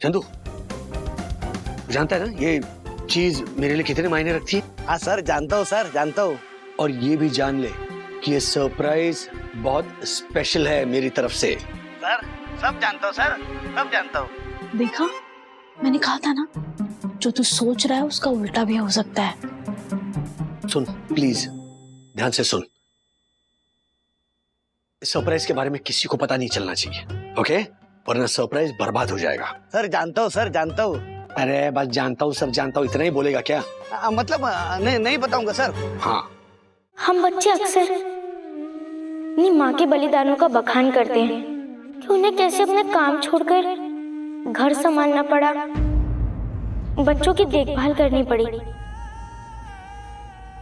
चंदू, जानता है ना ये चीज मेरे लिए कितने मायने रखती है? हाँ सर, जानता हूँ सर, जानता हूँ। और ये भी जान ले कि ये सरप्राइज बहुत स्पेशल है मेरी तरफ से। सर सब जानता हूँ सर, सब जानता हूँ। देखा, मैंने कहा था ना, जो तू सोच रहा है उसका उल्टा भी हो सकता है। सुन प्लीज, ध्यान से सुन। इस सरप्राइज के बारे में किसी को पता नहीं चलना चाहिए, ओके? वरना सरप्राइज बर्बाद हो जाएगा। सर जानता हूँ सर, जानता हूँ। अरे बस जानता हूँ, सब जानता हूँ, इतना ही बोलेगा क्या? मतलब नहीं बताऊंगा सर। हाँ। हम बच्चे अक्सर अपनी माँ के बलिदानों का बखान करते हैं कि उन्हें कैसे अपने काम छोड़कर घर संभालना पड़ा, बच्चों की देखभाल करनी पड़ी।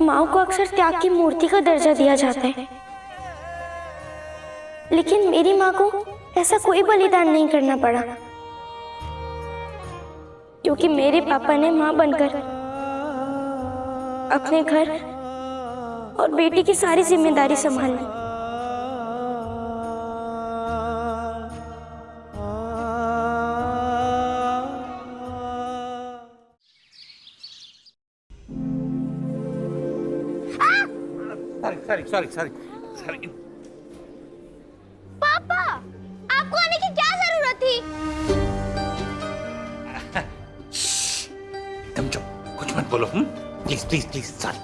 माँ को अक्सर त्याग की मूर्ति का दर्जा दिया जाता है, लेकिन मेरी माँ को ऐसा कोई बलिदान नहीं करना पड़ा, क्योंकि मेरे पापा ने माँ बनकर अपने घर और बेटी की सारी जिम्मेदारी संभाली। सॉरी। पापा, आपको आने की क्या जरूरत थी? एकदम चुप, कुछ मत बोलो। Please please please, sorry.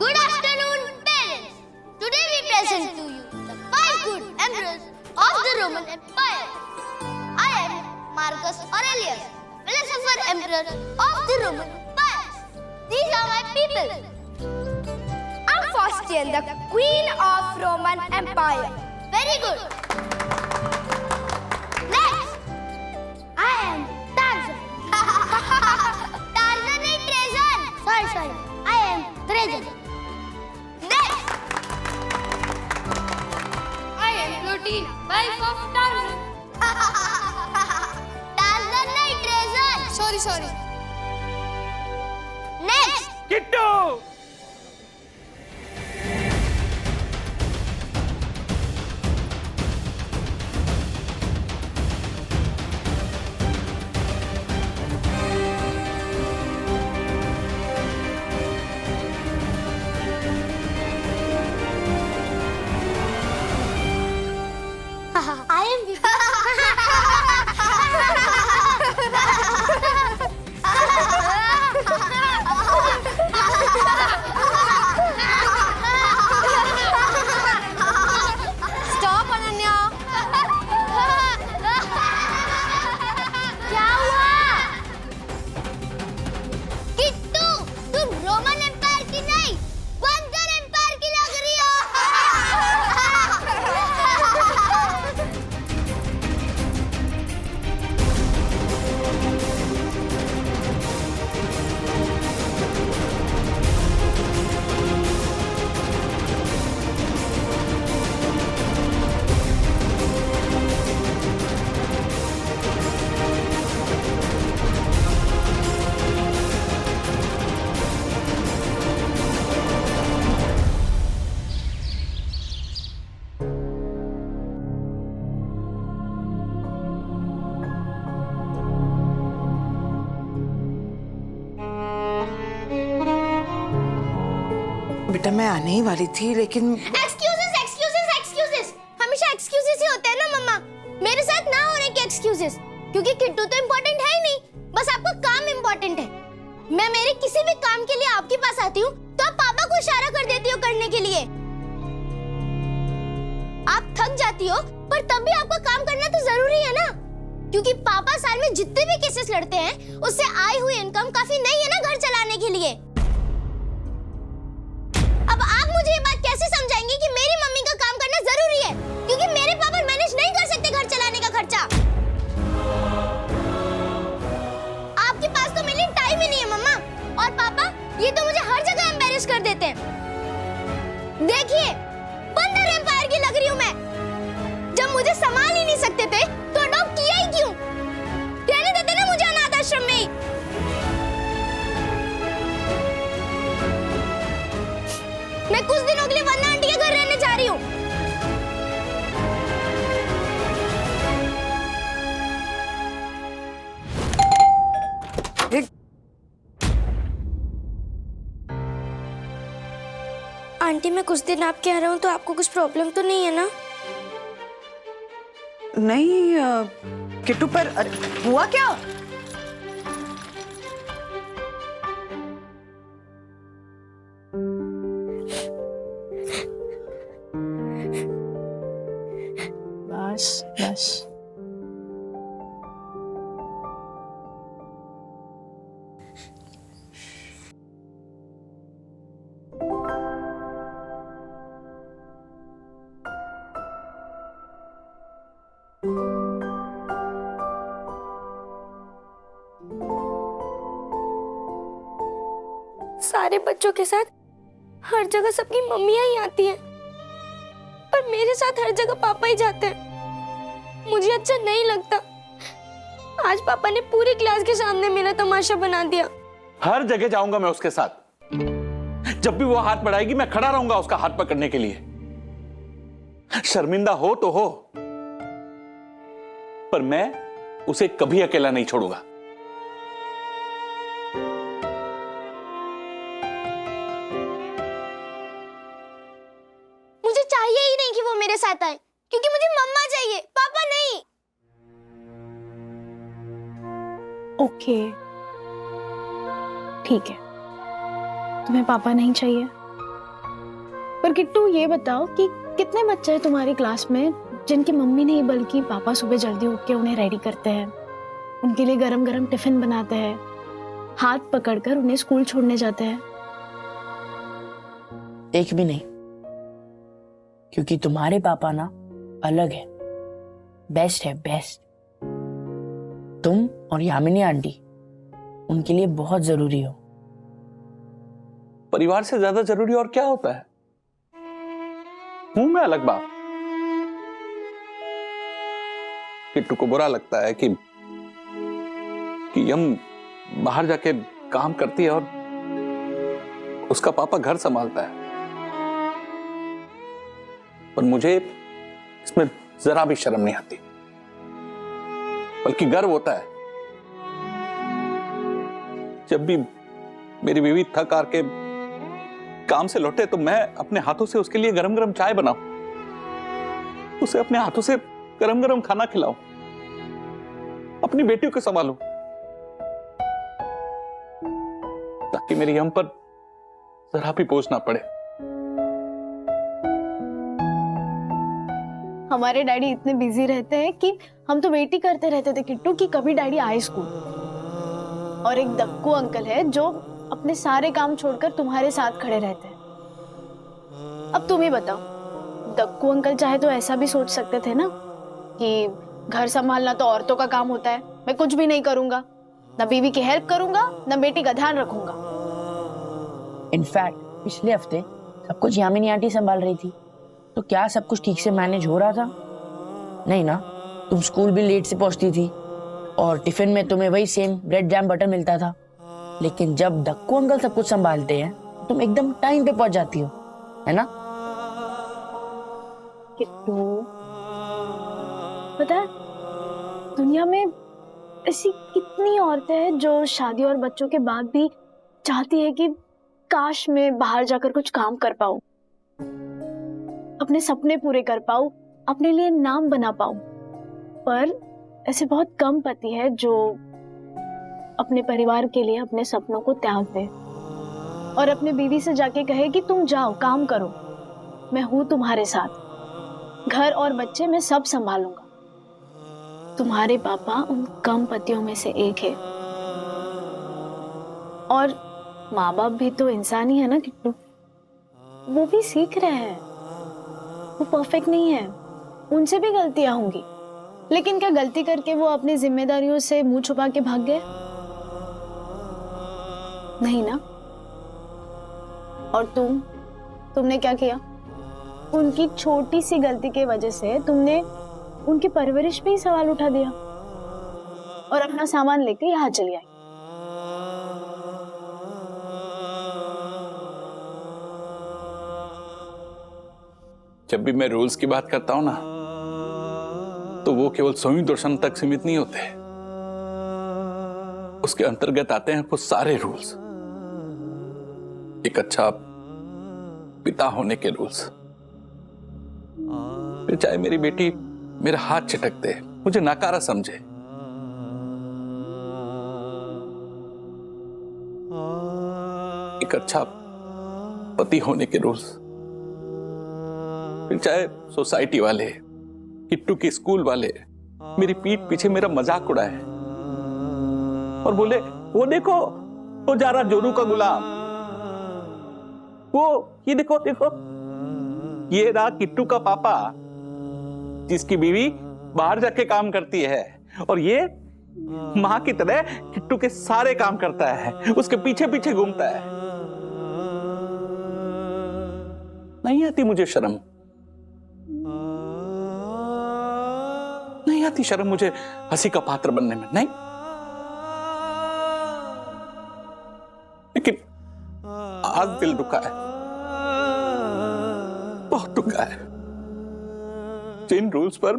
Good afternoon, parents. Today we present to you the 5 good emperors of the Roman Empire. I am Marcus Aurelius, philosopher emperor of the Roman Empire. These are my people. I'm Faustian, the queen of Roman Empire. Very good. Next, I am Tarzan. Tarzan is Trajan. Sorry. I am Trajan. Next, I am Plotina, wife of Tarzan. Tarzan is Trajan. Sorry. Next, Kittu. I am Stop, Ananya. क्या हुआ? किट्टू, तुम Roman empire की नहीं, बंजर empire की लग रही हो। बेटा मैं आने ही वाली थी, लेकिन एक्सक्यूजेस हमेशा एक्सक्यूजेस ही होते हैं ना मम्मा। मेरे साथ ना होने के एक्सक्यूजेस, क्योंकि किट्टू तो इम्पोर्टेंट है ही नहीं, बस आपका काम इम्पोर्टेंट है। मैं मेरे किसी भी काम के लिए आपके पास आती हूँ तो आप पापा को इशारा कर देती हो करने के लिए। आप थक जाती हो पर तब भी आपका काम करना तो जरूरी है ना, क्योंकि पापा साल में जितने भी केसेस लड़ते हैं उससे आई हुई इनकम काफी नहीं है ना घर चलाने के लिए। अब आप मुझे ये बात कैसे समझाएंगे कि मेरी मम्मी का काम करना जरूरी है, क्योंकि मेरे पापा मैनेज नहीं कर सकते घर चलाने का खर्चा। आपके पास तो मेरे लिए टाइम ये तो मुझे हर जगह एम्बैरेस कर देते हैं। देखिए, बंदर एम्पायर की लग रही हूँ मैं। जब मुझे संभाल ही नहीं सकते थे तो अडॉप्ट किया ही क्यों? रहने देते ना मुझे अनाथ आश्रम में ही। मैं कुछ दिनों के लिए वंदना आंटी के घर रहने जा रही हूँ। आंटी, मैं कुछ दिन आपके यहाँ रहूं तो आपको कुछ प्रॉब्लम तो नहीं है ना? नहीं किट्टू, पर हुआ क्या? बस बस। सारे बच्चों के साथ हर जगह सबकी मम्मियां ही आती हैं, पर मेरे साथ हर जगह पापा ही जाते हैं। मुझे अच्छा नहीं लगता। आज पापा ने पूरी क्लास के सामने मेरा तमाशा बना दिया। हर जगह जाऊंगा मैं उसके साथ। जब भी वो हाथ बढ़ाएगी मैं खड़ा रहूंगा उसका हाथ पकड़ने के लिए। शर्मिंदा हो तो हो, पर मैं उसे कभी अकेला नहीं छोड़ूंगा। मुझे चाहिए ही नहीं कि वो मेरे साथ आए, क्योंकि मुझे मम्मा चाहिए, पापा नहीं। ओके, ठीक है, तुम्हें पापा नहीं चाहिए। पर किट्टू, ये बताओ कि कितने बच्चे हैं तुम्हारी क्लास में जिनकी मम्मी नहीं बल्कि पापा सुबह जल्दी उठ के उन्हें रेडी करते हैं, उनके लिए गरम गरम टिफिन बनाते हैं, हाथ पकड़कर उन्हें स्कूल छोड़ने जाते हैं? एक भी नहीं, क्योंकि तुम्हारे पापा ना अलग है, बेस्ट है, बेस्ट। तुम और यामिनी आंटी उनके लिए बहुत जरूरी हो। परिवार से ज्यादा जरूरी और क्या होता है? हूं मैं अलग बाप। किट्टू को बुरा लगता है कि यम बाहर जाके काम करती है और उसका पापा घर संभालता है, पर मुझे इसमें जरा भी शर्म नहीं आती, बल्कि गर्व होता है जब भी मेरी बीवी थक हार के काम से लौटे तो मैं अपने हाथों से उसके लिए गरम गरम चाय बनाऊं, उसे अपने हाथों से गरम गरम खाना खिलाऊं, अपनी बेटियों को संभालूं, ताकि मेरी हम पर जरा भी बोझ ना पड़े। हमारे डैडी इतने बिजी रहते हैं कि हम तो वेट ही करते रहते थे किट्टू कि कभी डैडी आए स्कूल। और एक दक्कू अंकल है जो अपने सारे काम छोड़कर तुम्हारे साथ खड़े रहते हैं। अब तुम ही बताओ, दक्कू अंकल चाहे तो ऐसा भी सोच सकते थे ना कि घर संभालना तो औरतों का काम होता है, मैं कुछ भी नहीं करूंगा, ना बीवी की हेल्प करूंगा, ना बेटी का ध्यान रखूंगा। इनफैक्ट पिछले हफ्ते सब कुछ यामिनी आंटी संभाल रही थी, तो क्या सब कुछ ठीक से मैनेज हो रहा था? नहीं ना। तुम स्कूल भी लेट से पहुंचती थी और टिफिन में तुम्हें वही सेम ब्रेड जैम बटर मिलता था, लेकिन जब दक्कू अंकल सब कुछ संभालते हैं तुम एकदम टाइम पे पहुंच जाती हो, है ना? किट्टू, पता है दुनिया में ऐसी कितनी औरतें हैं जो शादी और बच्चों के बाद भी चाहती है कि काश मैं बाहर जाकर कुछ काम कर पाऊं, अपने सपने पूरे कर पाऊं, अपने लिए नाम बना पाऊं। पर ऐसे बहुत कम पति है जो अपने परिवार के लिए अपने सपनों को त्याग दे और अपने बीवी से जाके कहे कि तुम जाओ काम करो, मैं हूं तुम्हारे साथ, घर और बच्चे मैं सब संभालूंगा। तुम्हारे पापा उन कम पतियों में से एक है। और माँ बाप भी तो इंसान ही है ना किट्टू, वो भी सीख रहे हैं, वो परफेक्ट नहीं है, उनसे भी गलतियां होंगी, लेकिन क्या गलती करके वो अपनी जिम्मेदारियों से मुंह छुपा के भाग गए? नहीं ना। और तुमने क्या किया? उनकी छोटी सी गलती की वजह से तुमने उनकी परवरिश पे ही सवाल उठा दिया और अपना सामान लेके यहाँ चली आई। जब भी मैं रूल्स की बात करता हूं ना, तो वो केवल सोई दर्शन तक सीमित नहीं होते, उसके अंतर्गत आते हैं वो सारे रूल्स। एक अच्छा पिता होने के रूल्स। फिर चाहे मेरी बेटी मेरा हाथ चटक दे, मुझे नाकारा समझे, एक अच्छा पति होने के रूल्स। फिर चाहे सोसाइटी वाले, किट्टू के स्कूल वाले मेरी पीठ पीछे मेरा मजाक उड़ाए और बोले वो देखो वो जा रहा जोरू का गुलाम, वो ये देखो देखो ये रहा किट्टू का पापा जिसकी बीवी बाहर जाके काम करती है, और ये मां की तरह किट्टू के सारे काम करता है, उसके पीछे पीछे घूमता है। नहीं आती मुझे शर्म, नहीं आती शर्म मुझे हंसी का पात्र बनने में, नहीं। लेकिन आज दिल दुखा है, बहुत दुखा है। जिन रूल्स पर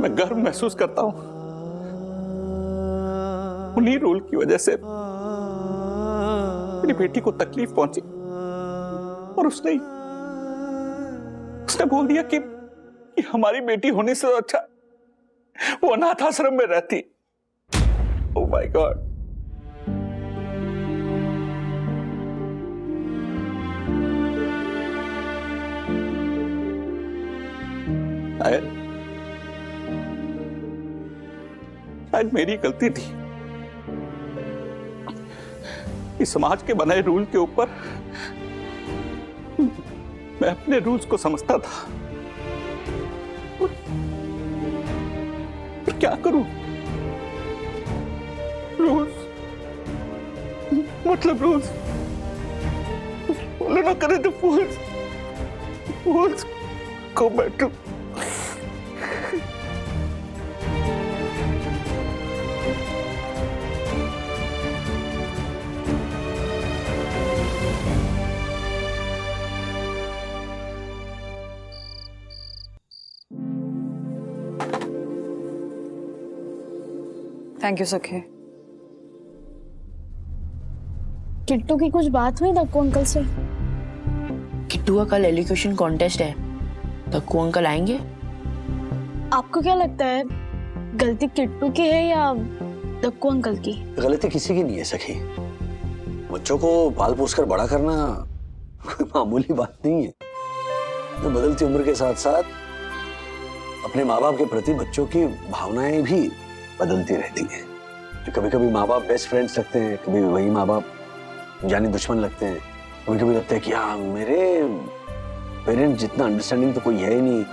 मैं गर्व महसूस करता हूं, उन्हीं रूल की वजह से मेरी बेटी को तकलीफ पहुंची और उसने बोल दिया कि हमारी बेटी होने से अच्छा वो अनाथ आश्रम में रहती। Oh my God. शायद मेरी गलती थी। इस समाज के बनाए रूल के ऊपर मैं अपने रूल्स को समझता था। पर क्या करूं? रूल्स मतलब रूल्स फॉलो ना करें तो फूल्स को बैठो। थैंक यू सखे। किट्टू की कुछ बात हुई दक्कू अंकल से? किट्टू का कल एलिक्यूशन कॉन्टेस्ट है, दक्कू अंकल आएंगे। आपको क्या लगता है, गलती किट्टू की है या दक्कू अंकल की? गलती किसी की नहीं है सखी। बच्चों को पाल पोस कर बड़ा करना कोई मामूली बात नहीं है। तो बदलती उम्र के साथ साथ अपने माँ बाप के प्रति बच्चों की भावनाएं भी बदलती रहती है। कभी कभी माँ बाप बेस्ट फ्रेंड्स लगते हैं, कभी वही माँ बाप जानी दुश्मन लगते हैं। कभी कभी लगता है कि हाँ मेरे पेरेंट्स जितना अंडरस्टैंडिंग तो कोई है ही नहीं।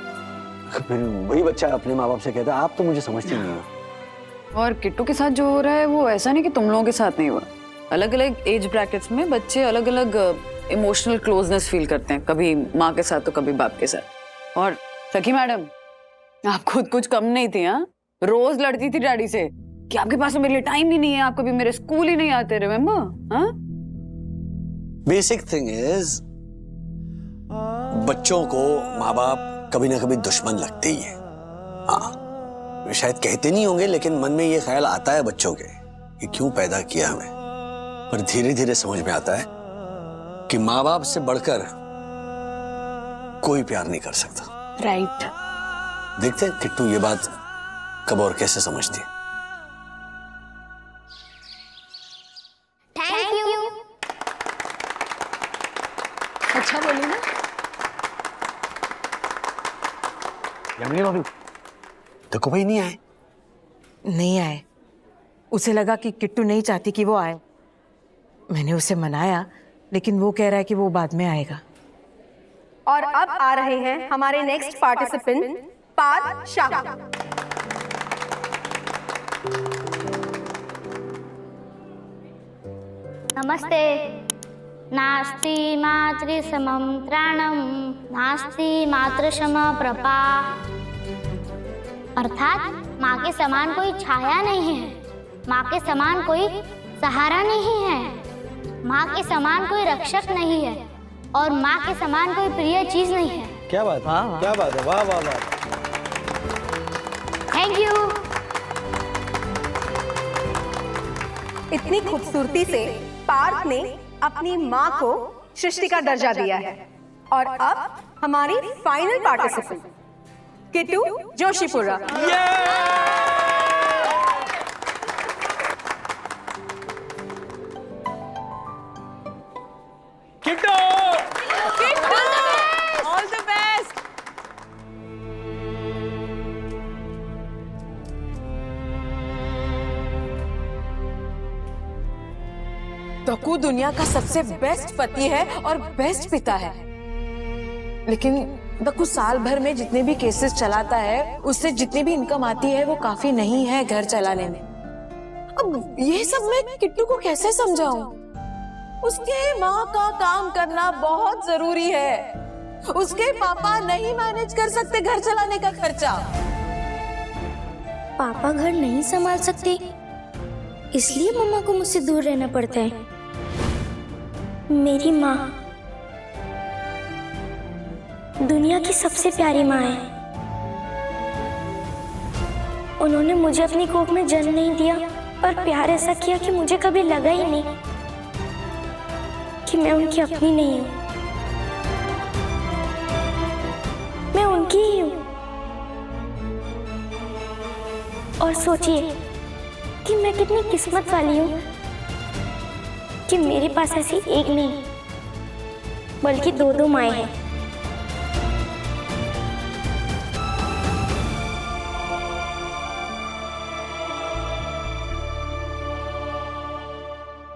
फिर वही बच्चा अपने माँ बाप से कहता है आप तो मुझे समझते नहीं हो। और किट्टू के साथ जो हो रहा है वो ऐसा नहीं कि तुम लोगों के साथ नहीं हुआ। अलग अलग एज ब्रैकेट्स में बच्चे अलग अलग इमोशनल क्लोजनेस फील करते हैं, कभी माँ के साथ तो कभी बाप के साथ। और सखी मैडम, आप खुद कुछ कम नहीं थी। हाँ, रोज लड़ती थी डैडी से कि आपके पास मेरे लिए टाइम ही नहीं है, आप कभी मेरे स्कूल ही नहीं आते, रिमेम्बर? हाँ, बेसिक थिंग इज बच्चों को माँ बाप कभी ना कभी दुश्मन लगते ही है। हाँ, शायद कहते नहीं होंगे लेकिन मन में ये ख्याल आता है बच्चों के कि क्यों पैदा किया हमें। पर धीरे धीरे समझ में आता है कि माँ बाप से बढ़कर कोई प्यार नहीं कर सकता। राइट। देखते हैं किट्टू ये बात कब और कैसे समझती है। Thank you. अच्छा बोली ना। यामिनी भाभी, देखो भाई नहीं आए। नहीं आए। उसे लगा कि किट्टू नहीं चाहती कि वो आए। मैंने उसे मनाया लेकिन वो कह रहा है कि वो बाद में आएगा। और अब आ रहे हैं हमारे नेक्स्ट पार्टिसिपेंट पार्थ शाह। नमस्ते। नास्ति मातृसमं त्राणं नास्ति मातृसमप्रभा। अर्थात माँ के समान कोई छाया नहीं है, माँ के समान कोई सहारा नहीं है, माँ के समान कोई रक्षक नहीं है और माँ के समान कोई प्रिय चीज नहीं है। क्या बात है, क्या बात है, वाह वाह वाह। Thank you. इतनी खूबसूरती से पार्थ ने अपनी माँ को सृष्टि का दर्जा दिया है। और अब हमारी final participant Kittu Joshipura. All the best. तकू दुनिया का सबसे बेस्ट पति है और बेस्ट पिता है, लेकिन दक्कू साल भर में जितने भी केसेस चलाता है उससे जितनी भी इनकम आती है वो काफी नहीं है घर चलाने में। अब ये सब मैं किट्टू को कैसे समझाऊं? उसके माँ का काम करना बहुत जरूरी है। उसके पापा नहीं मैनेज कर सकते घर चलाने का खर्चा। पापा घर नहीं संभाल सकते, इसलिए मम्मा को मुझसे दूर रहना पड़ता है। मेरी माँ दुनिया की सबसे प्यारी माँ है। उन्होंने मुझे अपनी कोख में जन्म नहीं दिया और प्यार ऐसा किया कि मुझे कभी लगा ही नहीं कि मैं उनकी अपनी नहीं हूँ, मैं उनकी ही हूँ। और सोचिए कि मैं कितनी किस्मत वाली हूँ कि मेरे पास ऐसी एक नहीं बल्कि दो दो माएँ हैं।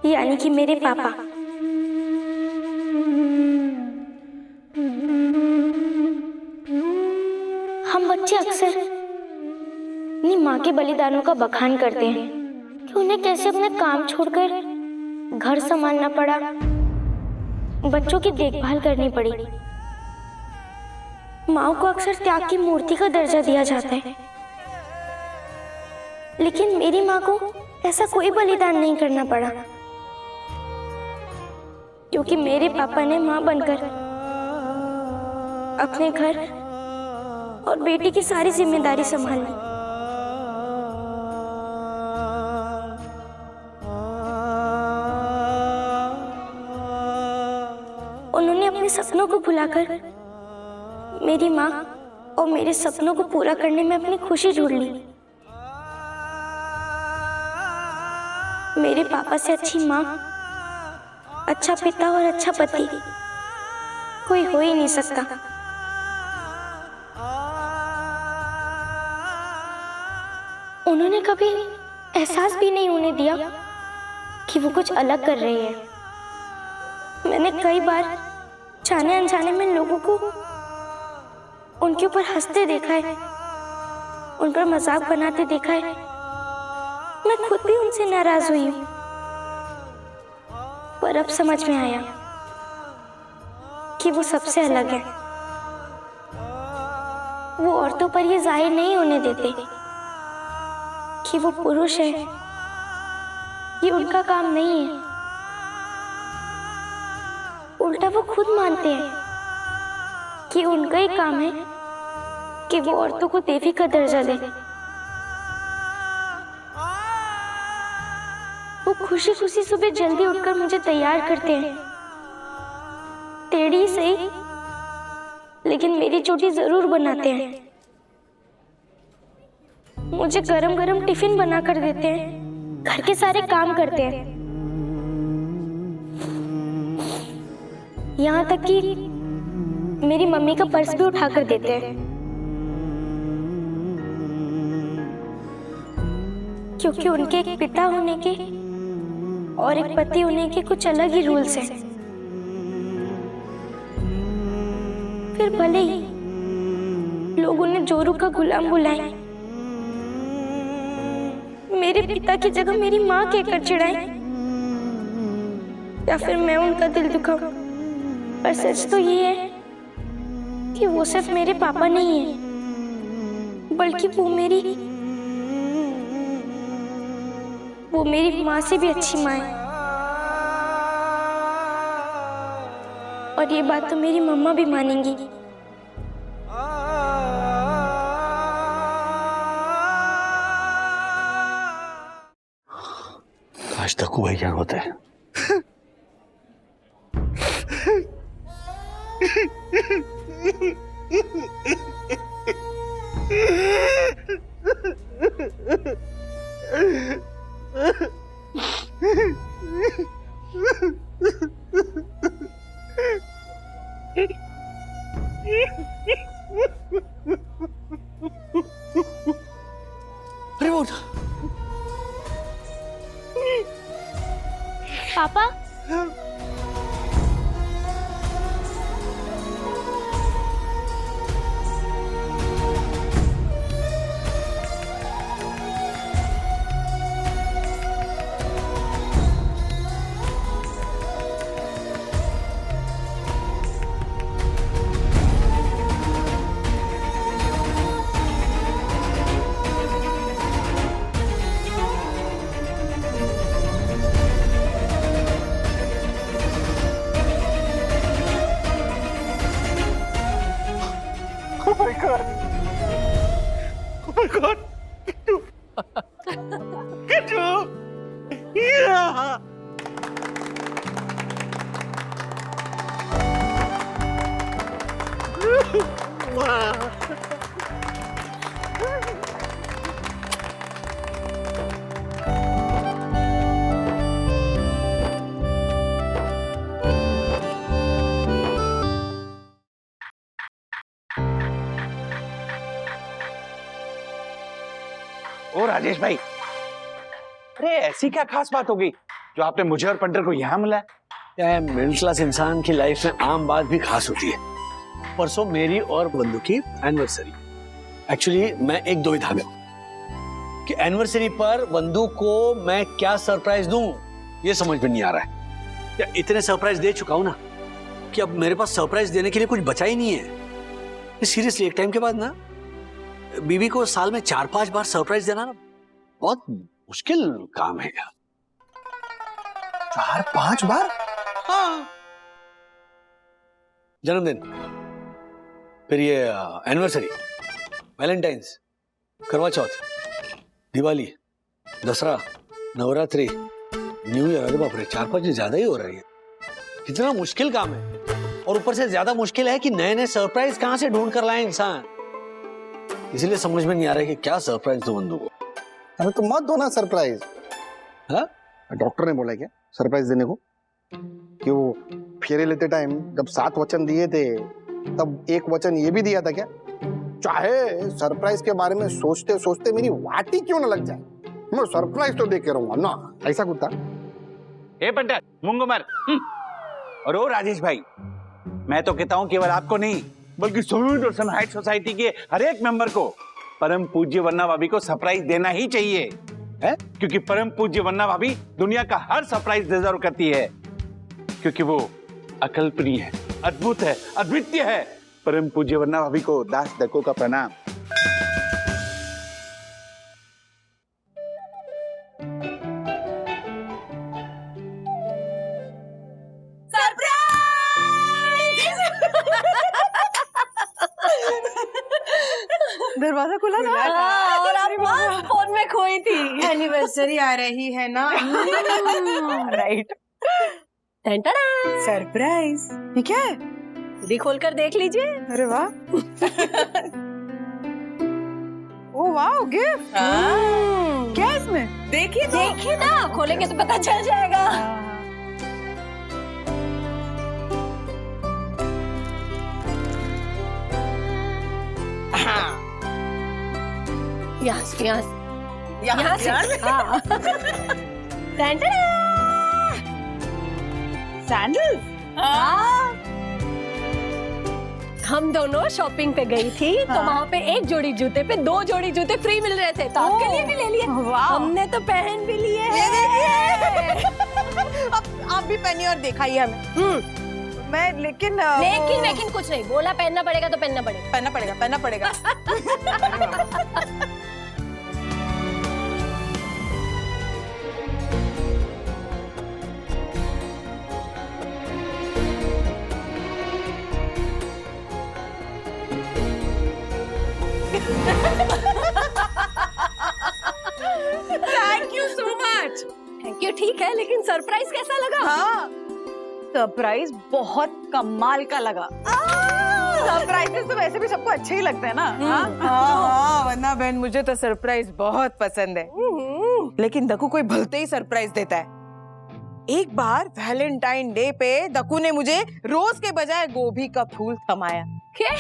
यानी कि मेरे पापा। हम बच्चे अक्सर अपनी माँ के बलिदानों का बखान करते हैं कि उन्हें कैसे अपना काम छोड़कर घर संभालना पड़ा, बच्चों की देखभाल करनी पड़ी। माँ को अक्सर त्याग की मूर्ति का दर्जा दिया जाता है, लेकिन मेरी माँ को ऐसा कोई बलिदान नहीं करना पड़ा, क्योंकि मेरे पापा ने माँ बनकर अपने घर और बेटी की सारी जिम्मेदारी संभाली। उन्होंने अपने सपनों को भुलाकर मेरी माँ और मेरे सपनों को पूरा करने में अपनी खुशी ढूंढ ली। मेरे पापा से अच्छी माँ, अच्छा पिता और अच्छा पति कोई हो ही नहीं सकता। उन्होंने कभी एहसास भी नहीं होने दिया कि वो कुछ अलग कर रही है। मैंने कई बार जाने अनजाने में लोगों को उनके ऊपर हंसते देखा है, उन पर मजाक बनाते देखा है। मैं खुद भी उनसे नाराज हुई हूँ, पर अब समझ में आया कि वो सबसे अलग है। वो औरतों पर ये जाहिर नहीं होने देते कि वो पुरुष है, ये उनका काम नहीं है। उल्टा वो खुद मानते हैं कि उनका ही काम है कि वो औरतों को देवी का दर्जा दे। वो खुशी खुशी सुबह जल्दी उठकर मुझे तैयार करते हैं। टेढ़ी सही, लेकिन मेरी चोटी जरूर बनाते हैं। मुझे गरम गरम टिफिन बना कर देते हैं, घर के सारे काम करते हैं, यहाँ तक कि मेरी मम्मी का पर्स भी उठा कर देते हैं, क्योंकि उनके एक पिता होने के और एक पति होने के कुछ अलग ही रूल्स हैं। फिर भले ही लोग उन्हें जोरू का गुलाम बुलाएं, मेरे पिता की जगह मेरी माँ कहकर चिढ़ाएं, या फिर मैं उनका दिल दुखाऊं। पर सच तो ये है कि वो सिर्फ मेरे पापा नहीं है, बल्कि वो मेरी माँ से भी अच्छी माँ है। और ये बात तो मेरी मम्मा भी मानेंगी। आज तक भाई क्या होता है? अरे वो पापा, ओ राजेश भाई, अरे ऐसी क्या खास बात हो गई जो आपने मुझे और पंटर को यहाँ मिलाया? क्या मिडिल क्लास इंसान की लाइफ में आम बात भी खास होती है। परसों मेरी और बंधु की एनिवर्सरी। एक्चुअली मैं एक दुविधा में हूं कि एनिवर्सरी पर बंधु को मैं क्या सरप्राइज दूं, ये समझ में नहीं आ रहा है। क्या इतने सरप्राइज दे चुका हूं ना कि अब मेरे पास सरप्राइज देने के लिए कुछ बचा ही नहीं है। सीरियसली एक टाइम के बाद ना बीवी को साल में 4-5 बार सरप्राइज देना ना बहुत मुश्किल काम है यार। 4-5 बार? हाँ। जन्मदिन, फिर ये एनिवर्सरी, वैलेंटाइंस, करवा चौथ, दिवाली, दसरा, नवरात्रि, न्यू ईयर। अरे बाप रे, 4-5 ज्यादा ही हो रही है। कितना मुश्किल काम है। और ऊपर से ज्यादा मुश्किल है कि नए नए सरप्राइज कहां से ढूंढ कर लाए इंसान। इसीलिए समझ में नहीं आ रहा है कि क्या सरप्राइज दो बंधु को। अरे तो मत दो ना सरप्राइज। हाँ? डॉक्टर ने बोला क्या सरप्राइज देने को? कि वो फेरे लेते टाइम जब 7 वचन दिए थे तब एक वचन ये भी दिया था क्या? चाहे सरप्राइज के बारे में सोचते सोचते मेरी वाटी क्यों ना लग जाए, मैं सरप्राइज तो दे के रहूंगा ना। ऐसा कुत्ता। ए पंटर, मुंगो मर। और ओ राजेश भाई, मैं तो कहता हूँ केवल आपको नहीं बल्कि सभी हाइट सोसाइटी के हर एक मेंबर को परम पूज्य वन्ना भाभी को सरप्राइज देना ही चाहिए है? क्योंकि परम पूज्य वन्ना भाभी दुनिया का हर सरप्राइज डिजर्व करती है, क्योंकि वो अकल्पनीय है, अद्भुत है, अद्वितीय है। परम पूज्य वन्ना भाभी को दास दको का प्रणाम। दरवाजा खुला था। और आप फोन में खोई थी। एनिवर्सरी आ रही है ना। राइट। सरप्राइज। ये क्या है? खुद ही खोल कर देख लीजिए। अरे वाह। ओ वाह, गिफ्ट। क्या इसमें? देखिए ना, खोलेंगे तो पता चल जाएगा। यहाँ से। हाँ। सैंडल। हाँ। हम दोनों शॉपिंग पे गई थी तो वहाँ पे एक जोड़ी जूते पे 2 जोड़ी जूते फ्री मिल रहे थे, तो आपके लिए भी ले लिए। हमने तो पहन भी लिए हैं। अब आप भी पहनी और दिखाई है हमें। मैं लेकिन लेकिन कुछ नहीं बोला, पहनना पड़ेगा तो पहनना पड़ेगा। पहनना पड़ेगा। Thank you so much. Thank you, ठीक है, लेकिन सरप्राइज कैसा लगा? हाँ, सरप्राइज बहुत कमाल का लगा। सरप्राइजेस तो वैसे भी सबको अच्छे ही लगते हैं ना। हाँ, वरना बहन मुझे तो सरप्राइज बहुत पसंद है, लेकिन दकू कोई भलते ही सरप्राइज देता है। एक बार वैलेंटाइन डे पे दकू ने मुझे रोज के बजाय गोभी का फूल थमाया। क्या?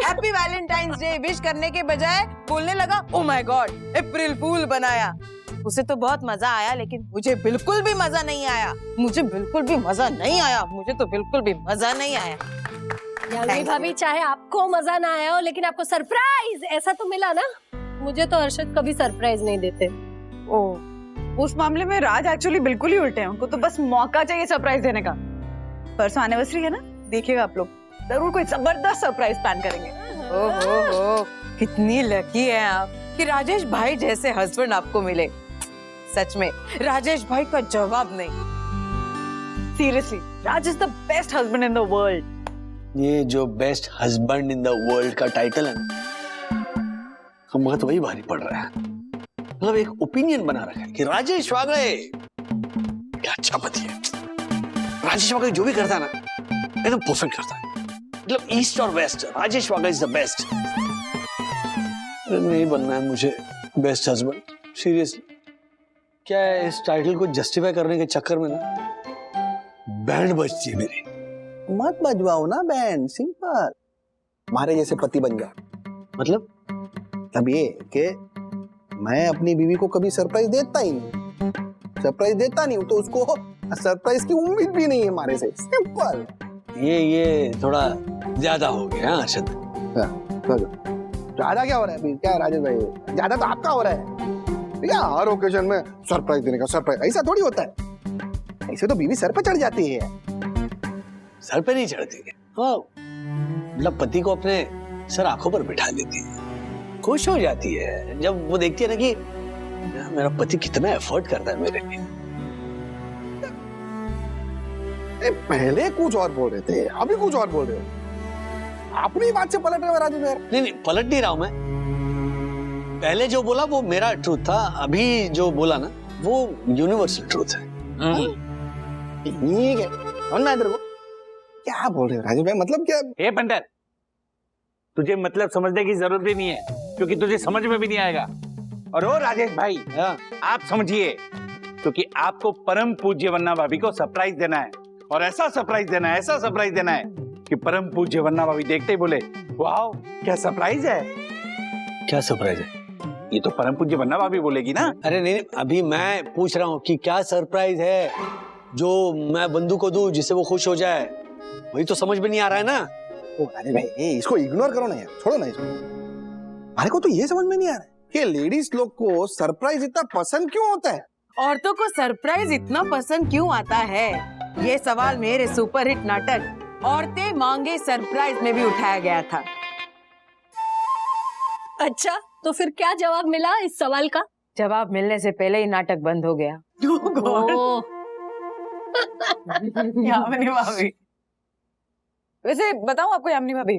हैप्पी वैलेंटाइंस डे विश करने के बजाय बोलने लगा ओ माय गॉड अप्रैल फूल बनाया। उसे तो बहुत मजा आया, लेकिन मुझे बिल्कुल भी मजा नहीं आया। मुझे तो बिल्कुल भी मजा नहीं आया। यानी भाभी, चाहे आपको मजा ना आया हो, लेकिन आपको सरप्राइज ऐसा तो मिला ना। मुझे तो अर्शद कभी सरप्राइज नहीं देते। ओह, उस मामले में राज एक्चुअली बिल्कुल ही उल्टे हैं। उनको तो बस मौका चाहिए सरप्राइज देने का। परसों एनिवर्सरी है ना, देखिएगा आप लोग, जरूर कोई जबरदस्त सरप्राइज प्लान करेंगे। ओहो, कितनी लकी है आप कि राजेश भाई जैसे हस्बैंड आपको मिले। सच में राजेश भाई का जवाब नहीं। Seriously, Raj is the best husband in the world. ये जो best husband in the world का टाइटल है ना, हमको तो वही भारी पड़ रहा है। मतलब एक ओपिनियन बना रखा है कि राजेश वागले क्या अच्छा पति है। राजेश वागले जो भी करता है ना, एकदम परफेक्ट करता है। मतलब ईस्ट और west, Rajesh Wagle is the best. नहीं बनना है मुझे बेस्ट हस्बैंड, सीरियसली। क्या है, इस टाइटल को जस्टिफाई करने के चक्कर में ना बैंड बजती है मेरी। मत बजवाओ ना बैंड, सिंपल हमारे जैसे पति बन जा। मतलब ये कि मैं अपनी बीवी को कभी सरप्राइज देता ही नहीं। सरप्राइज देता नहीं तो उसको सरप्राइज की उम्मीद भी नहीं है हमारे से। सिंपल। ये थोड़ा ज्यादा हो गया अर्शद। ज्यादा क्या हो रहा है? क्या राजेश भाई, ज्यादा तो आपका हो रहा है। या हर ओकेजन में सरप्राइज देने का सरप्राइज, ऐसा थोड़ी होता है। ऐसे तो बीवी सर पे चढ़ जाती है। सर पे नहीं चढ़ती है, मतलब पति को अपने सर आंखों पर बिठा लेती है, खुश हो जाती है जब वो देखती है ना कि मेरा पति कितना एफर्ट करता है मेरे लिए। पहले कुछ और बोल रहे थे, अभी कुछ और बोल रहे हो। अपनी बात से पलट रहे हो राजू यार। नहीं, पलट नहीं रहा हूं मैं। पहले जो बोला वो मेरा ट्रूथ था, अभी जो बोला ना वो यूनिवर्सल ट्रूथ है। ठीक है, सुनना है तेरे को। क्या बोल रहे हो राजू भाई, मतलब क्या? हे पंडित, तुझे मतलब समझने की जरूरत भी नहीं है, क्योंकि तुझे समझ में भी नहीं आएगा। और ओ राजेश भाई, आप समझिए, क्योंकि आपको परम पूज्य वन्ना भाभी को सरप्राइज देना है, और ऐसा सरप्राइज देना है कि परम पूज्य वन्ना भाभी देखते ही बोले वाओ क्या सरप्राइज है। क्या सरप्राइज है? ये तो परम पूज्य वन्ना भाभी बोलेगी ना। अरे नहीं, अभी मैं पूछ रहा हूँ कि क्या सरप्राइज है जो मैं बंधु को दूं जिससे वो खुश हो जाए। वही तो समझ में नहीं आ रहा है ना। अरे भाई, इसको इग्नोर करो ना यार, छोड़ो ना इसको। हमारे को तो ये समझ में नहीं आ रहा है कि लेडीज लोग को सरप्राइज इतना पसंद क्यों होता है। औरतों को सरप्राइज इतना पसंद क्यों आता है, ये सवाल मेरे सुपरहिट नाटक औरतें मांगे सरप्राइज में भी उठाया गया था। अच्छा, तो फिर क्या जवाब मिला इस सवाल का? जवाब मिलने से पहले ही नाटक बंद हो गया। ओह, यामिनी भाभी, वैसे बताऊं आपको यामिनी भाभी,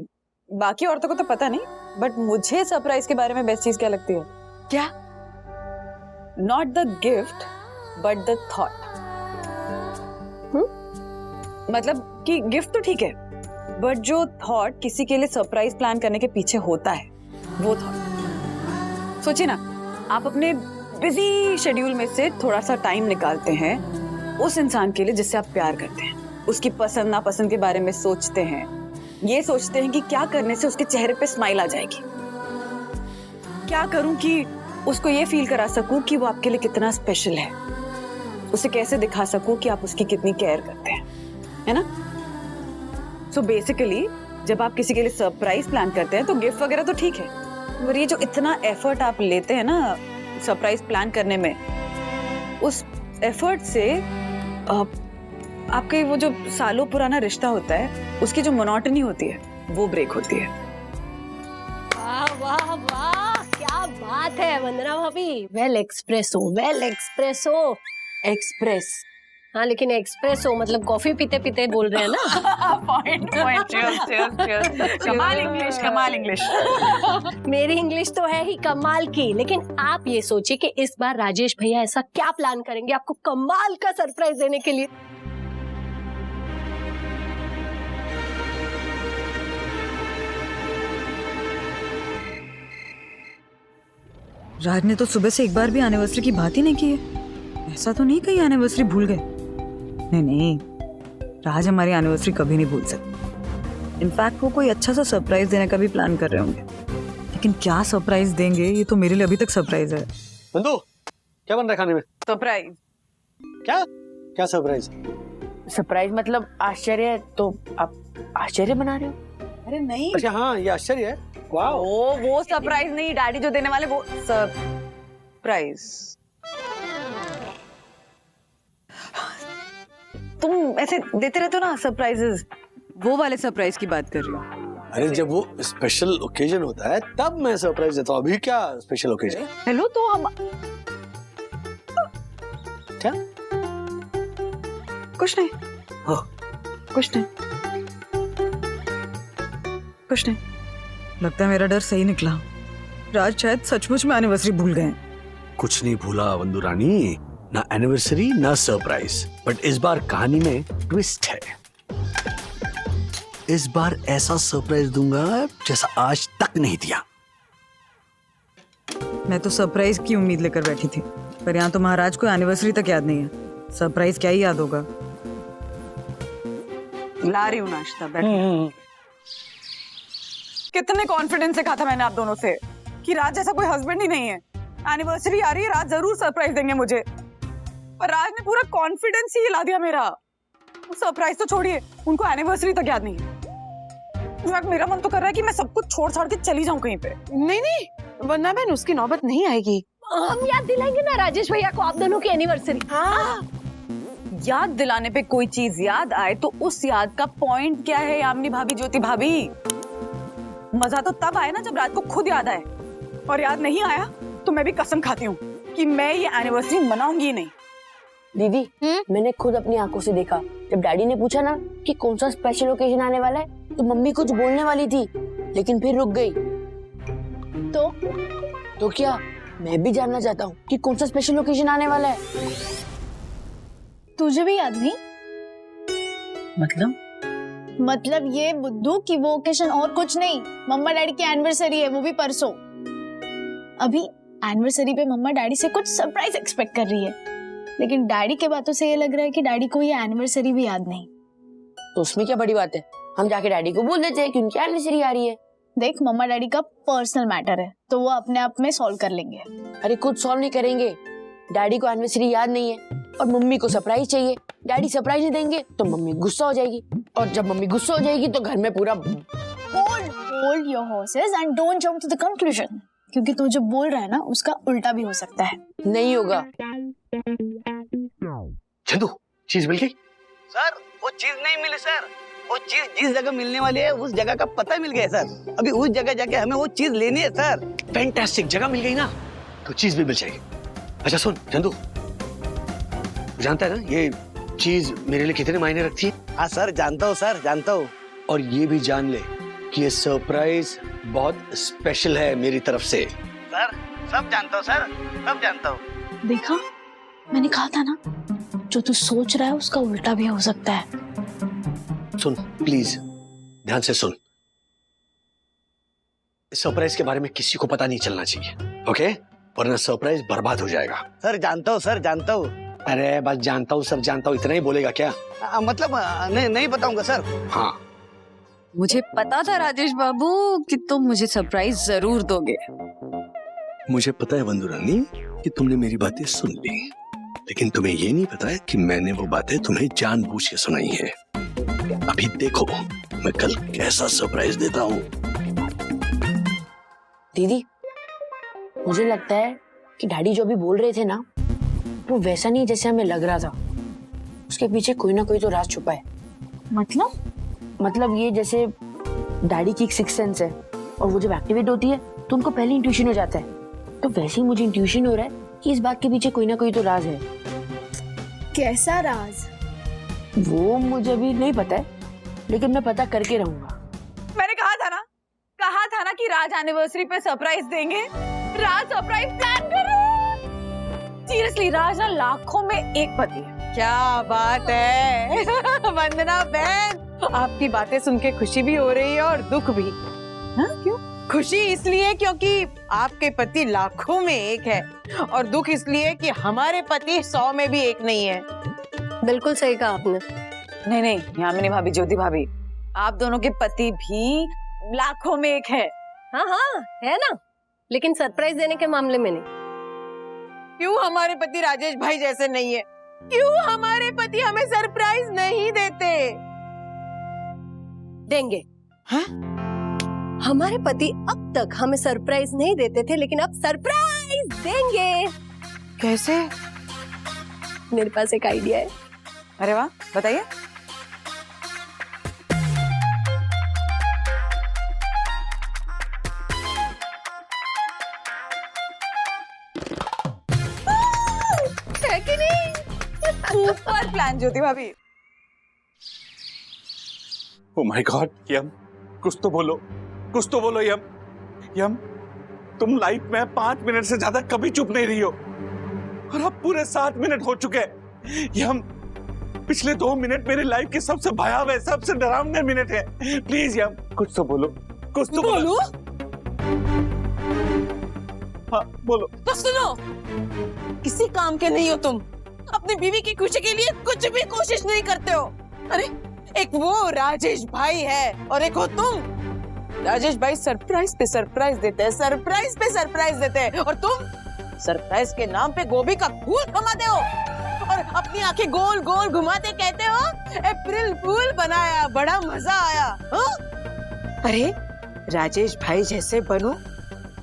बाकी औरतों को तो पता नहीं, बट मुझे सरप्राइज के बारे में बेस्ट चीज क्या लगती है? क्या? Not the gift but the thought. मतलब कि गिफ्ट तो ठीक है, बट जो थॉट किसी के लिए सरप्राइज प्लान करने के पीछे होता है, वो थॉट। सोचिए ना, आप अपने बिजी शेड्यूल में से थोड़ा सा टाइम निकालते हैं उस इंसान के लिए जिससे आप प्यार करते हैं, उसकी पसंद नापसंद के बारे में सोचते हैं, ये सोचते हैं कि क्या करने से उसके चेहरे पे स्माइल आ जाएगी, क्या करूं कि उसको ये फील करा सकूं कि वो आपके लिए कितना स्पेशल है, उसे कैसे दिखा सकूं कि आप उसकी कितनी केयर करते हैं, है ना। सो बेसिकली जब आप किसी के लिए सरप्राइज प्लान करते हैं तो गिफ्ट वगैरह तो ठीक है, और ये जो इतना एफर्ट आप लेते हैं ना सरप्राइज प्लान करने में, उस एफर्ट से आपके वो जो सालों पुराना रिश्ता होता है उसकी जो मोनोटनी होती है वो ब्रेक होती है। वाह वाह वाह, क्या बात है वंदना भाभी। Well espresso, well espresso. Express, हाँ लेकिन एक्सप्रेसो मतलब कॉफी पीते पीते बोल रहे हैं ना। पॉइंट पॉइंट, कमाल इंग्लिश, कमाल इंग्लिश। मेरी इंग्लिश तो है ही कमाल की, लेकिन आप ये सोचिए कि इस बार राजेश भैया ऐसा क्या प्लान करेंगे आपको कमाल का सरप्राइज देने के लिए। राज ने तो सुबह से एक बार भी एनिवर्सरी की बात ही नहीं की है। ऐसा तो नहीं कहीं एनिवर्सरी भूल गए? नहीं नहीं, राज हमारी एनिवर्सरी कभी नहीं भूल सकते। इनफैक्ट वो कोई अच्छा सा सरप्राइज देने का भी प्लान कर रहे होंगे, लेकिन क्या सरप्राइज देंगे ये तो मेरे लिए अभी तक सरप्राइज है। बंधु, क्या बन रहा है खाने में? सरप्राइज? क्या क्या सरप्राइज? सरप्राइज मतलब आश्चर्य, तो आप आश्चर्य बना रहे हो? अरे नहीं, अच्छा हाँ, ये आश्चर्य है। वाह, वो सरप्राइज नहीं, डैडी जो देने वाले वो सरप्राइज। तुम ऐसे देते रहते हो ना सरप्राइजेस, वो वाले सरप्राइज की बात कर रही हूँ। अरे जब वो स्पेशल ओकेजन होता है तब मैं सरप्राइज देता हूँ। अभी क्या स्पेशल ओकेजन? हेलो, तो हम क्या? कुछ नहीं। हाँ। कुछ नहीं, कुछ नहीं। लगता है मेरा डर सही निकला। राज शायद सचमुच में एनिवर्सरी भूल गए। कुछ नहीं भूला वंदु रानी, ना एनिवर्सरी ना सरप्राइज, बट इस बार कहानी में ट्विस्ट है। इस बार ऐसा सरप्राइज दूंगा जैसा आज तक नहीं दिया। मैं तो सरप्राइज की उम्मीद लेकर बैठी थी, पर यहाँ तो महाराज को एनिवर्सरी तक याद नहीं है। सरप्राइज क्या ही याद होगा। ला रही हूँ नाश्ता, बैठो। कितने कॉन्फिडेंस से कहा था मैंने आप दोनों से कि राज जैसा कोई हस्बैंड ही नहीं है। एनिवर्सरी आ रही है, राज जरूर सरप्राइज देंगे मुझे, पर राज ने पूरा कॉन्फिडेंस ही हिला दिया मेरा। सरप्राइज तो छोड़िए, उनको एनिवर्सरी तक याद नहीं है। मेरा मन तो कर रहा है कि मैं सब कुछ छोड़ छाड़ के चली जाऊं कहीं पे। नहीं नहीं वरना बहन, उसकी नौबत नहीं आएगी। हम याद दिलाएंगे ना राजेश भैया को आप दोनों की एनिवर्सरी। हाँ, याद दिलाने पे कोई चीज याद आए तो उस याद का पॉइंट क्या है यामिनी भाभी, ज्योति भाभी? मजा तो तब आए ना जब रात को खुद याद आए, और याद नहीं आया तो मैं भी कसम खाती हूँ कि मैं ये एनिवर्सरी मनाऊंगी ही नहीं। दीदी, मैंने खुद अपनी आंखों से देखा। जब डैडी ने पूछा ना कि कौन सा स्पेशल ओकेजन आने वाला है, तो मम्मी कुछ बोलने वाली थी, लेकिन फिर रुक गई। तो क्या मैं भी जानना चाहता हूँ कि कौन सा स्पेशल ओकेजन आने वाला है। तुझे भी याद नहीं? मतलब ये बुद्धू की वो ओकेजन और कुछ नहीं, मम्मा डैडी की एनिवर्सरी है, वो भी परसों। अभी एनिवर्सरी पे मम्मा डैडी से कुछ सरप्राइज एक्सपेक्ट कर रही है, लेकिन डैडी के बातों से ये लग रहा है कि डैडी को ये एनिवर्सरी भी याद नहीं। तो उसमें क्या बड़ी बात है, हम जाके डैडी को बोल देते हैं कि उनकी एनिवर्सरी आ रही है। देख, मम्मा डैडी का पर्सनल मैटर है, तो वो अपने आप में सॉल्व कर लेंगे। अरे खुद सॉल्व नहीं करेंगे। डैडी को एनिवर्सरी याद नहीं है और मम्मी को सरप्राइज चाहिए। डैडी सरप्राइज नहीं देंगे तो मम्मी गुस्सा हो जाएगी, और जब मम्मी गुस्सा हो जाएगी तो घर में पूरा Hold your horses and don't jump to the conclusion, क्योंकि तू जो बोल रहा है ना उसका उल्टा भी हो सकता है। नहीं होगा। चंदू, चीज मिल गई? सर वो चीज नहीं मिली सर, वो चीज जिस जगह मिलने वाली है उस जगह का पता मिल गया सर। अभी उस जगह जाके हमें वो चीज लेनी है सर। फैंटास्टिक, जगह मिल गई ना तो चीज भी मिल जाएगी। अच्छा सुन चंदू, जानता है ना ये चीज मेरे लिए कितने मायने रखती है? हाँ सर जानता हूँ सर, जानता हूँ। और ये भी जान ले कि ये सरप्राइज बहुत स्पेशल है मेरी तरफ से। सर सब जानता हूँ सर, सब जानता हूँ। देखा, मैंने कहा था ना, जो तू सोच रहा है उसका उल्टा भी हो सकता है। सुन प्लीज, ध्यान से सुन। इस सरप्राइज के बारे में किसी को पता नहीं चलना चाहिए, ओके? वरना सरप्राइज बर्बाद हो जाएगा। सर जानता हूँ सर, जानता हूँ। अरे बस जानता हूँ, सब जानता हूँ, इतना ही बोलेगा क्या? मतलब नहीं बताऊंगा सर। हाँ, मुझे पता था राजेश बाबू कि तुम मुझे सरप्राइज जरूर दोगे। मुझे पता है वंदु रानी कि तुमने मेरी बातें सुन ली, लेकिन तुम्हें ये नहीं पता है कि मैंने वो बातें तुम्हें जानबूझ के सुनाई हैं। अभी देखो मैं कल कैसा सरप्राइज देता हूँ। दीदी, मुझे लगता है कि डैडी जो भी बोल रहे थे ना, वो वैसा नहीं जैसे हमें लग रहा था। उसके पीछे कोई ना कोई तो राज छुपा है। मतलब ये जैसे डैडी की एक सिक्स सेंस है और वो जब एक्टिवेट होती है तो उनको पहले इंट्यूशन हो जाता है, तो वैसे ही मुझे इंट्यूशन हो रहा है कि इस बात के पीछे कोई ना कोई तो राज है। कैसा राज? वो मुझे अभी नहीं पता है, लेकिन मैं पता करके रहूंगा। मैंने कहा था ना कि राज एनिवर्सरी पे सरप्राइज देंगे। राज सरप्राइज प्लान करो। सीरियसली राज ना लाखों में एक पति है। क्या बात है वंदना बहन, आपकी बातें सुन के खुशी भी हो रही है और दुख भी। हाँ क्यों? खुशी इसलिए क्योंकि आपके पति लाखों में एक है, और दुख इसलिए कि हमारे पति 100 में भी एक नहीं है। बिल्कुल सही कहा आपने। नहीं यामिनी भाभी, ज्योति भाभी, आप दोनों के पति भी लाखों में एक है। हाँ हाँ है ना, लेकिन सरप्राइज देने के मामले में नहीं। क्यों हमारे पति राजेश भाई जैसे नहीं है? क्यों हमारे पति हमें सरप्राइज नहीं देते? देंगे। हाँ? हमारे पति अब तक हमें सरप्राइज नहीं देते थे, लेकिन अब सरप्राइज देंगे। कैसे? मेरे पास एक आइडिया है। अरे वाह, बताइए। है कि नहीं? सुपर प्लान ज्योति भाभी। ओ माय गॉड, यम कुछ तो बोलो यम, तुम लाइफ में 5 मिनट से ज्यादा कभी चुप नहीं रही हो, और अब पूरे 7 मिनट हो चुके हैं। यम, पिछले 2 मिनट मेरी लाइफ के सबसे भयावह, सबसे डरावने मिनट है। प्लीज यम, कुछ तो बोलो। हाँ बोलो। तो सुनो, किसी काम के नहीं हो तुम। अपनी बीवी की खुशी के लिए कुछ भी कोशिश नहीं करते हो। अरे एक वो राजेश भाई है और एक हो तुम। राजेश भाई सरप्राइज पे सरप्राइज देते हैं, और तुम सरप्राइज के नाम पे गोभी का फूल थमाते हो और अपनी आंखें गोल गोल घुमाते कहते हो अप्रैल फूल बनाया, बड़ा मजा आया। हाँ? अरे राजेश भाई जैसे बनो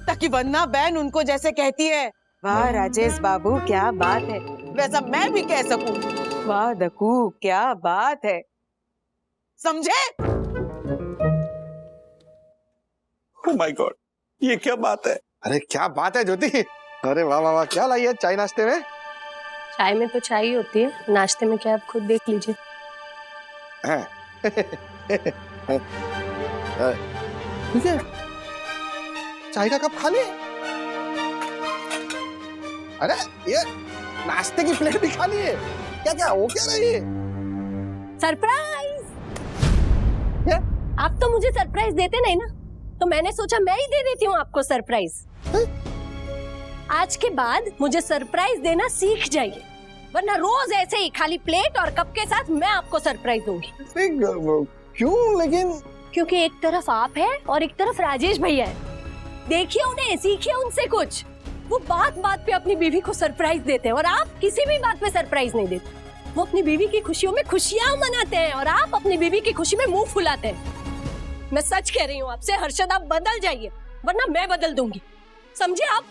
ताकि वंदना बहन उनको जैसे कहती है, वाह राजेश बाबू क्या बात है, वैसा मैं भी कह सकूं, वाह दकू क्या बात है। समझे? ओ माय गॉड, ये क्या बात है? अरे क्या बात है ज्योति, अरे वाह वाह वाह, क्या लाई है चाय नाश्ते में? चाय में तो चाय ही होती है, नाश्ते में क्या आप खुद देख लीजिए। ठीक है, चाय का कप खाली है। अरे ये नाश्ते की प्लेट भी खाली है। क्या हो क्या रही है? सरप्राइज! क्या? आप तो मुझे सरप्राइज देते नहीं ना, तो मैंने सोचा मैं ही दे देती हूँ आपको सरप्राइज। आज के बाद मुझे सरप्राइज देना सीख जाइए, वरना रोज ऐसे ही खाली प्लेट और कप के साथ मैं आपको सरप्राइज दूंगी। क्यों? लेकिन क्योंकि एक तरफ आप है और एक तरफ राजेश भैया है। देखिए उन्हें, सीखिए उनसे कुछ। वो बात बात पे अपनी बीवी को सरप्राइज देते हैं और आप किसी भी बात पे सरप्राइज नहीं देते। वो अपनी बीवी की खुशियों में खुशियां मनाते हैं और आप अपनी बीवी की खुशी में मुंह फुलाते हैं। मैं सच कह रही हूँ आपसे, हर्षद आप बदल जाइए, वरना मैं बदल दूंगी। समझे आप?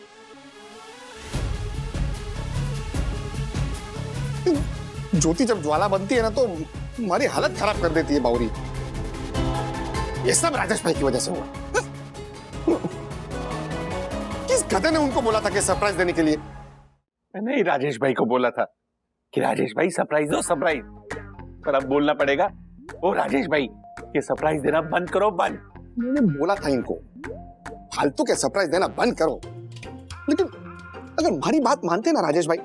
ज्योति जब ज्वाला बनती है ना तो हमारी हालत खराब कर देती है बाउरी। ये सब राजेश भाई की वजह से हुआ। किस गधे ने उनको बोला था कि सरप्राइज देने के लिए? मैंने ही राजेश भाई को बोला था कि राजेश भाई सरप्राइज दो, सरप्राइज। पर अब बोलना पड़ेगा, ओ राजेश भाई ये सरप्राइज देना बंद करो, बंद। मैंने बोला था इनको फालतू के सरप्राइज देना बंद करो, लेकिन अगर हमारी बात मानते ना राजेश भाई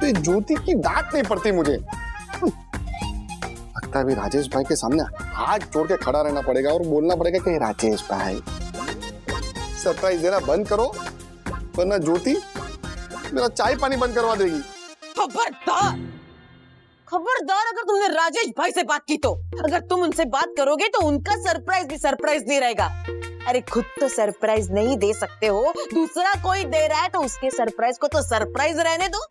तो ये ज्योति की डांट नहीं पड़ती मुझे। लगता है भी राजेश भाई के सामने हाथ जोड़ के खड़ा रहना पड़ेगा और बोलना पड़ेगा कि राजेश भाई सरप्राइज देना बंद करो, वरना ज्योति मेरा चाय पानी बंद करवा देगी। खबरदार, खबरदार अगर तुमने राजेश भाई से बात की तो। अगर तुम उनसे बात करोगे तो उनका सरप्राइज भी सरप्राइज नहीं रहेगा। अरे खुद तो सरप्राइज नहीं दे सकते हो, दूसरा कोई दे रहा है तो उसके सरप्राइज को तो सरप्राइज रहने दो।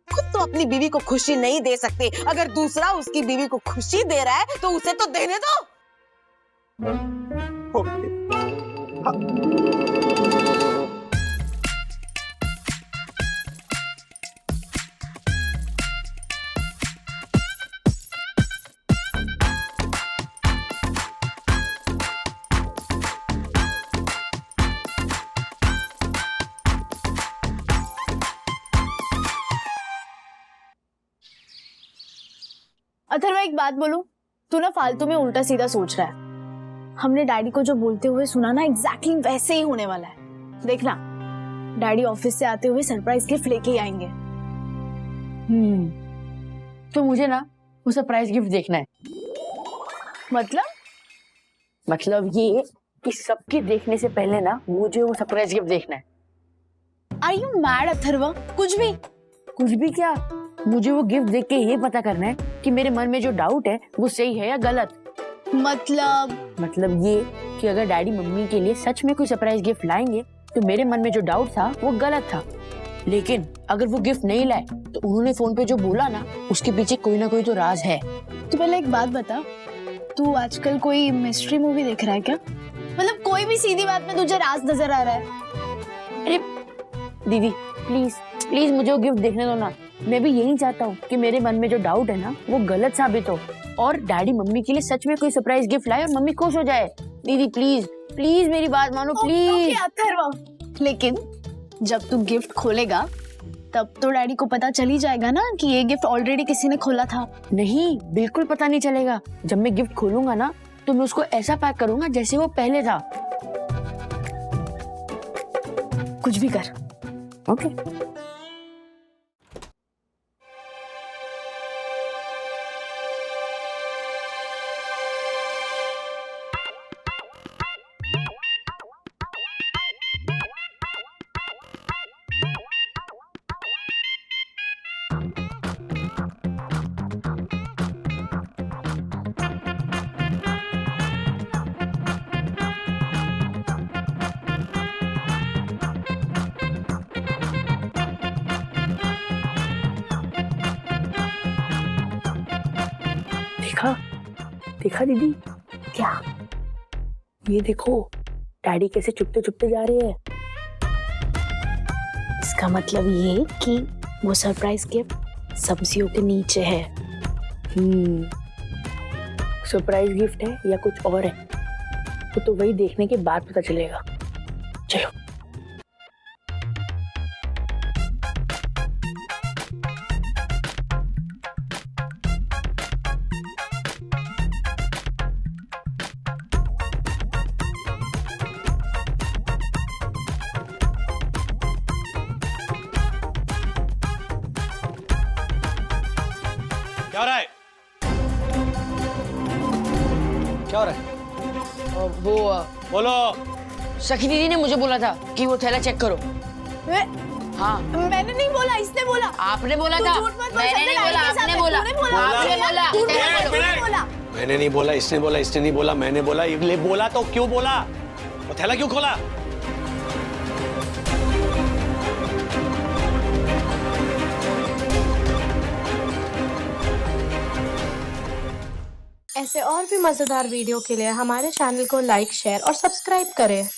खुद तो अपनी बीवी को खुशी नहीं दे सकते, अगर दूसरा उसकी बीवी को खुशी दे रहा है तो उसे तो देने दो। अथर्व एक बात बोलूं, तू ना फालतू में उल्टा सीधा सोच रहा है। हमने डैडी को जो बोलते हुए सुना ना, एग्जैक्टली वैसे ही होने वाला है। देखना, डैडी ऑफिस से आते हुए सरप्राइज गिफ्ट लेके ही आएंगे। तो मुझे ना वो सरप्राइज गिफ्ट देखना है। मतलब ये कि सबके देखने से पहले ना मुझे वो सरप्राइज गिफ्ट देखना है। Are you mad Atharva? कुछ भी क्या? मुझे वो गिफ्ट देख के ये पता करना है कि मेरे मन में जो डाउट है वो सही है या गलत। मतलब ये कि अगर डैडी मम्मी के लिए सच में कोई सरप्राइज गिफ्ट लाएंगे तो मेरे मन में जो डाउट था वो गलत था, लेकिन अगर वो गिफ्ट नहीं लाए तो उन्होंने फोन पे जो बोला ना उसके पीछे कोई ना कोई तो राज है। तो पहले एक बात बता, तू आजकल कोई मिस्ट्री मूवी देख रहा है क्या? मतलब कोई भी सीधी बात में तुझे राज नजर आ रहा है? अरे दीदी प्लीज मुझे वो गिफ्ट देखने दो ना। मैं भी यही चाहता हूँ कि मेरे मन में जो डाउट है ना वो गलत साबित हो और डैडी मम्मी के लिए सच में कोई सरप्राइज गिफ्ट लाए और मम्मी खुश हो जाए। दीदी प्लीज मेरी बात मानो प्लीज। अथर्व, लेकिन जब तू गिफ्ट खोलेगा तब तो डैडी को पता चल ही जाएगा ना कि ये गिफ्ट ऑलरेडी किसी ने खोला था। नहीं, बिल्कुल पता नहीं चलेगा। जब मैं गिफ्ट खोलूंगा ना तो मैं उसको ऐसा पैक करूंगा जैसे वो पहले था। कुछ भी कर। ओके। देखा दीदी? क्या? ये देखो, डैडी कैसे चुपते चुपते जा रहे हैं। इसका मतलब ये कि वो सरप्राइज गिफ्ट सब्जियों के नीचे है। सरप्राइज गिफ्ट है या कुछ और है तो वही देखने के बाद पता चलेगा। चलो। क्या हो रहा है? वो बोलो। सखी दीदी ने मुझे बोला था कि वो थैला चेक करो। हाँ, मैंने नहीं बोला, इसने बोला। आपने बोला था। मैंने नहीं बोला, आपने बोला। आपने बोला। मैंने नहीं बोला, इसने बोला, इसने नहीं बोला, मैंने बोला। ये बोला तो क्यों बोला? वो थैला क्यों खोला? ऐसे और भी मजेदार वीडियो के लिए हमारे चैनल को लाइक, शेयर और सब्सक्राइब करें।